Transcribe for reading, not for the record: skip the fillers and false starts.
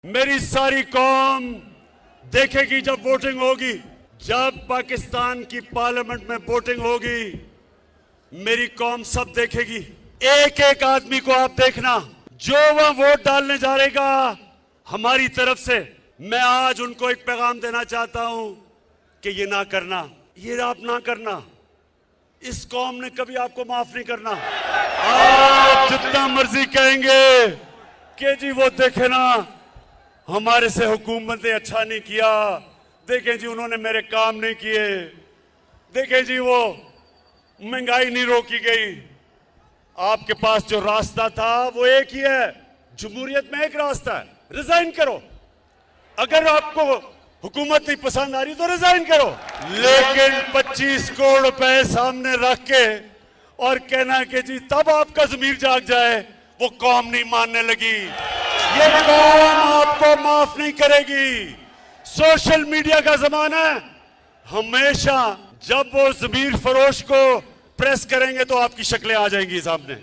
मेरी सारी कौम देखेगी जब वोटिंग होगी, जब पाकिस्तान की पार्लियामेंट में वोटिंग होगी, मेरी कौम सब देखेगी। एक एक आदमी को आप देखना, जो वह वोट डालने जा रहेगा हमारी तरफ से, मैं आज उनको एक पैगाम देना चाहता हूं कि ये ना करना, ये आप ना करना। इस कौम ने कभी आपको माफ नहीं करना। आप जितना मर्जी कहेंगे कि जी वो देखे ना हमारे से हुकूमत ने अच्छा नहीं किया, देखें जी उन्होंने मेरे काम नहीं किए, देखें जी वो महंगाई नहीं रोकी गई। आपके पास जो रास्ता था वो एक ही है, जमहूरियत में एक रास्ता है, रिजाइन करो। अगर आपको हुकूमत नहीं पसंद आ रही तो रिजाइन करो, लेकिन 25 करोड़ रुपए सामने रख के और कहना कि जी तब आपका ज़मीर जाग जाए, वो कौम नहीं मानने लगी। ये कौम आपको माफ नहीं करेगी। सोशल मीडिया का जमाना है, हमेशा जब वो ज़मीर फरोश को प्रेस करेंगे तो आपकी शक्लें आ जाएंगी सामने।